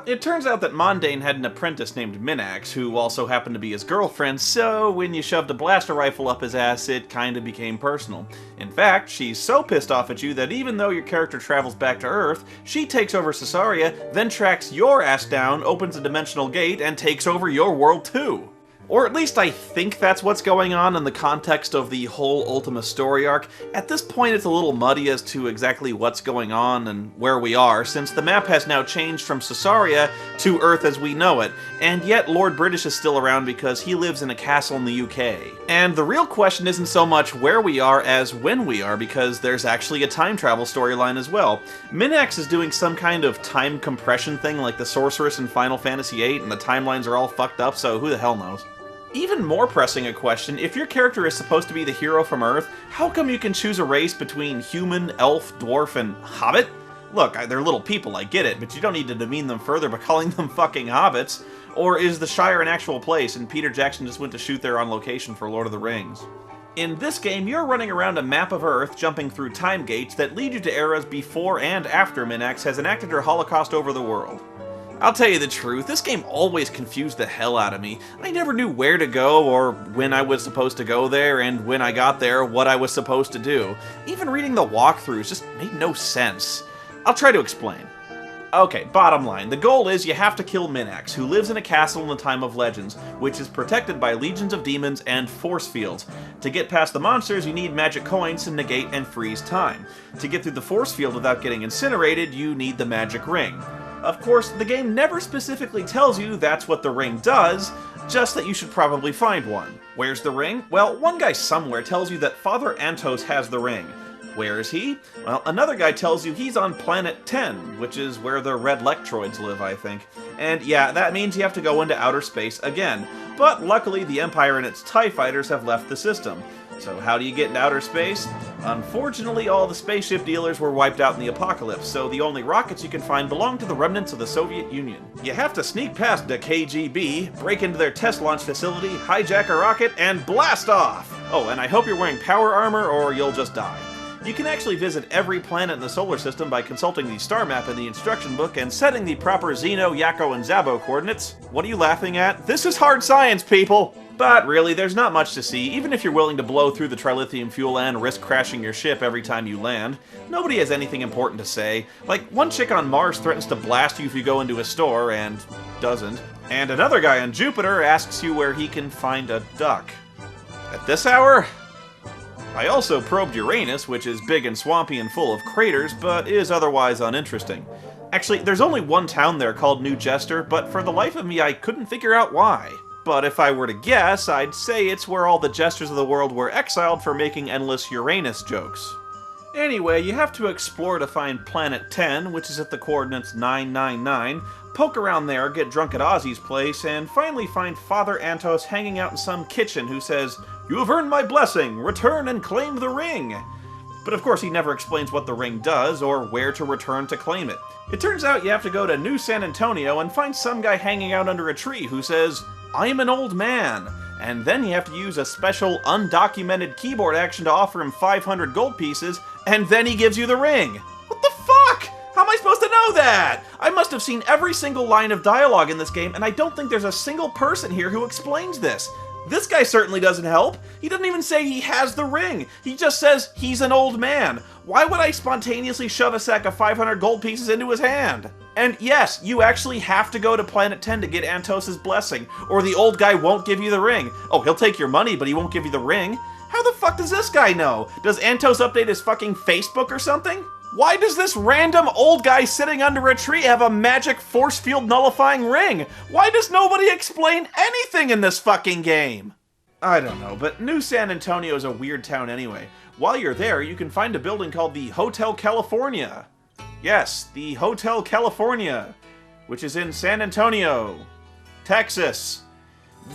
It turns out that Mondain had an apprentice named Minax, who also happened to be his girlfriend, so when you shoved a blaster rifle up his ass, it kinda became personal. In fact, she's so pissed off at you that even though your character travels back to Earth, she takes over Caesarea, then tracks your ass down, opens a dimensional gate, and takes over your world too. Or at least I think that's what's going on in the context of the whole Ultima story arc. At this point it's a little muddy as to exactly what's going on and where we are, since the map has now changed from Caesarea to Earth as we know it, and yet Lord British is still around because he lives in a castle in the UK. And the real question isn't so much where we are as when we are, because there's actually a time travel storyline as well. Minax is doing some kind of time compression thing like the Sorceress in Final Fantasy VIII, and the timelines are all fucked up, so who the hell knows. Even more pressing a question, if your character is supposed to be the hero from Earth, how come you can choose a race between human, elf, dwarf, and hobbit? Look, they're little people, I get it, but you don't need to demean them further by calling them fucking hobbits. Or is the Shire an actual place and Peter Jackson just went to shoot there on location for Lord of the Rings? In this game, you're running around a map of Earth, jumping through time gates that lead you to eras before and after Minax has enacted her holocaust over the world. I'll tell you the truth, this game always confused the hell out of me. I never knew where to go, or when I was supposed to go there, and when I got there, what I was supposed to do. Even reading the walkthroughs just made no sense. I'll try to explain. Okay, bottom line, the goal is you have to kill Minax, who lives in a castle in the Time of Legends, which is protected by legions of demons and force fields. To get past the monsters, you need magic coins to negate and freeze time. To get through the force field without getting incinerated, you need the magic ring. Of course, the game never specifically tells you that's what the ring does, just that you should probably find one. Where's the ring? Well, one guy somewhere tells you that Father Antos has the ring. Where is he? Well, another guy tells you he's on planet 10, which is where the red Lectroids live, I think. And yeah, that means you have to go into outer space again. But luckily, the Empire and its TIE fighters have left the system. So how do you get into outer space? Unfortunately, all the spaceship dealers were wiped out in the apocalypse, so the only rockets you can find belong to the remnants of the Soviet Union. You have to sneak past the KGB, break into their test launch facility, hijack a rocket, and blast off! Oh, and I hope you're wearing power armor or you'll just die. You can actually visit every planet in the solar system by consulting the star map in the instruction book and setting the proper Xeno, Yakko, and Zabo coordinates. What are you laughing at? This is hard science, people! But really, there's not much to see, even if you're willing to blow through the trilithium fuel and risk crashing your ship every time you land. Nobody has anything important to say. Like, one chick on Mars threatens to blast you if you go into a store, and doesn't. And another guy on Jupiter asks you where he can find a duck. At this hour? I also probed Uranus, which is big and swampy and full of craters, but is otherwise uninteresting. Actually, there's only one town there called New Jester, but for the life of me I couldn't figure out why. But if I were to guess, I'd say it's where all the jesters of the world were exiled for making endless Uranus jokes. Anyway, you have to explore to find Planet 10, which is at the coordinates 999, poke around there, get drunk at Ozzy's place, and finally find Father Antos hanging out in some kitchen who says, "You have earned my blessing, return and claim the ring!" But of course he never explains what the ring does, or where to return to claim it. It turns out you have to go to New San Antonio and find some guy hanging out under a tree who says, "I'm an old man," and then you have to use a special undocumented keyboard action to offer him 500 gold pieces, and then he gives you the ring. What the fuck? How am I supposed to know that? I must have seen every single line of dialogue in this game, and I don't think there's a single person here who explains this. This guy certainly doesn't help. He doesn't even say he has the ring. He just says he's an old man. Why would I spontaneously shove a sack of 500 gold pieces into his hand? And yes, you actually have to go to Planet 10 to get Antos' blessing, or the old guy won't give you the ring. Oh, he'll take your money, but he won't give you the ring? How the fuck does this guy know? Does Antos update his fucking Facebook or something? Why does this random old guy sitting under a tree have a magic force field nullifying ring? Why does nobody explain anything in this fucking game? I don't know, but New San Antonio is a weird town anyway. While you're there, you can find a building called the Hotel California. Yes, the Hotel California, which is in San Antonio, Texas.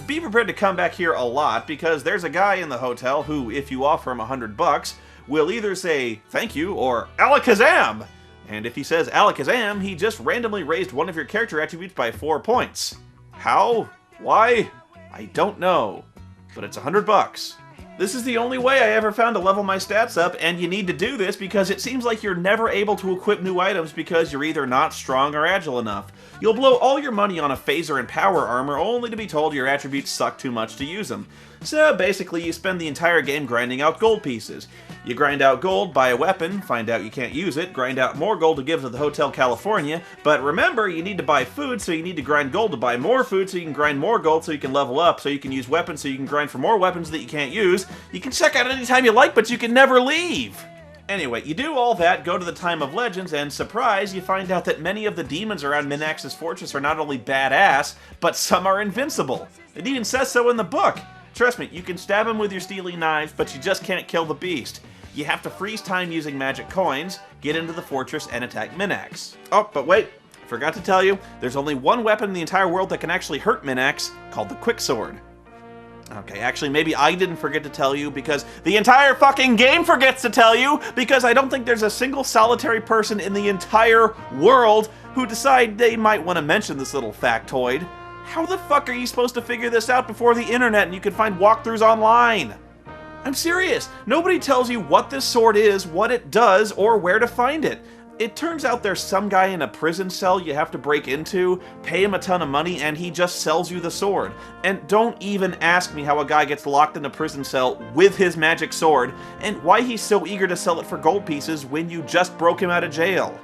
Be prepared to come back here a lot, because there's a guy in the hotel who, if you offer him $100, will either say thank you or alakazam. And if he says alakazam, he just randomly raised one of your character attributes by 4 points. How? Why? I don't know. But it's $100. This is the only way I ever found to level my stats up, and you need to do this because it seems like you're never able to equip new items because you're either not strong or agile enough. You'll blow all your money on a phaser and power armor only to be told your attributes suck too much to use them. So basically you spend the entire game grinding out gold pieces. You grind out gold, buy a weapon, find out you can't use it, grind out more gold to give to the Hotel California, but remember you need to buy food, so you need to grind gold to buy more food so you can grind more gold so you can level up, so you can use weapons so you can grind for more weapons that you can't use. You can check out anytime you like, but you can never leave! Anyway, you do all that, go to the Time of Legends, and surprise, you find out that many of the demons around Minax's fortress are not only badass, but some are invincible. It even says so in the book. Trust me, you can stab him with your steely knives, but you just can't kill the beast. You have to freeze time using magic coins, get into the fortress, and attack Minax. Oh, but wait, I forgot to tell you, there's only one weapon in the entire world that can actually hurt Minax, called the Quicksword. Okay, actually, maybe I didn't forget to tell you because the entire fucking game forgets to tell you because I don't think there's a single solitary person in the entire world who decide they might want to mention this little factoid. How the fuck are you supposed to figure this out before the internet and you can find walkthroughs online? I'm serious. Nobody tells you what this sword is, what it does, or where to find it. It turns out there's some guy in a prison cell you have to break into, pay him a ton of money, and he just sells you the sword. And don't even ask me how a guy gets locked in a prison cell with his magic sword, and why he's so eager to sell it for gold pieces when you just broke him out of jail.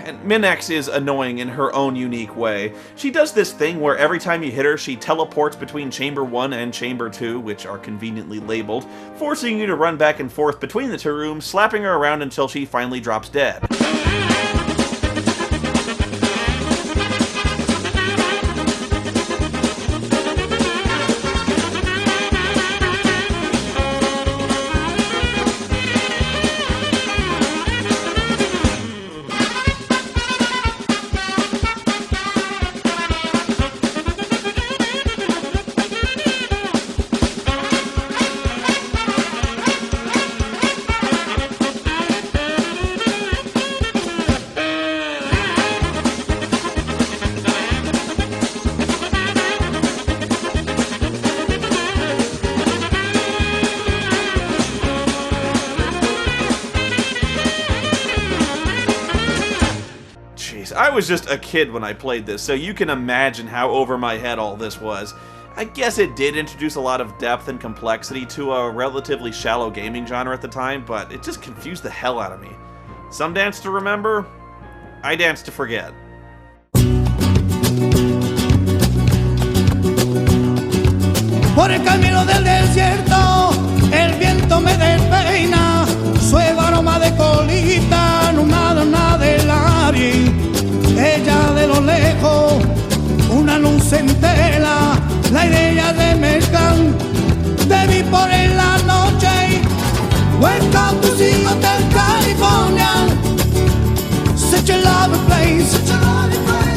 And Minax is annoying in her own unique way. She does this thing where every time you hit her, she teleports between Chamber 1 and Chamber 2, which are conveniently labeled, forcing you to run back and forth between the two rooms, slapping her around until she finally drops dead. I was just a kid when I played this, so you can imagine how over my head all this was. I guess it did introduce a lot of depth and complexity to a relatively shallow gaming genre at the time, but it just confused the hell out of me. Some dance to remember, I dance to forget. Por el camino del desierto, el viento me despeina, suave aroma de colita, no nada de la vi. Ella de lo lejos, una luz en tela, la idea de mezclar, te vi por en la noche. Welcome to the Hotel California, such a lovely place,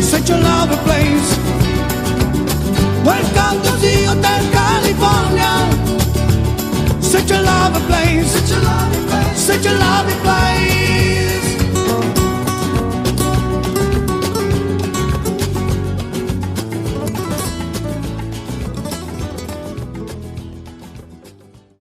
such a lovely place. Welcome to the Hotel California, such a lovely place, such a lovely place.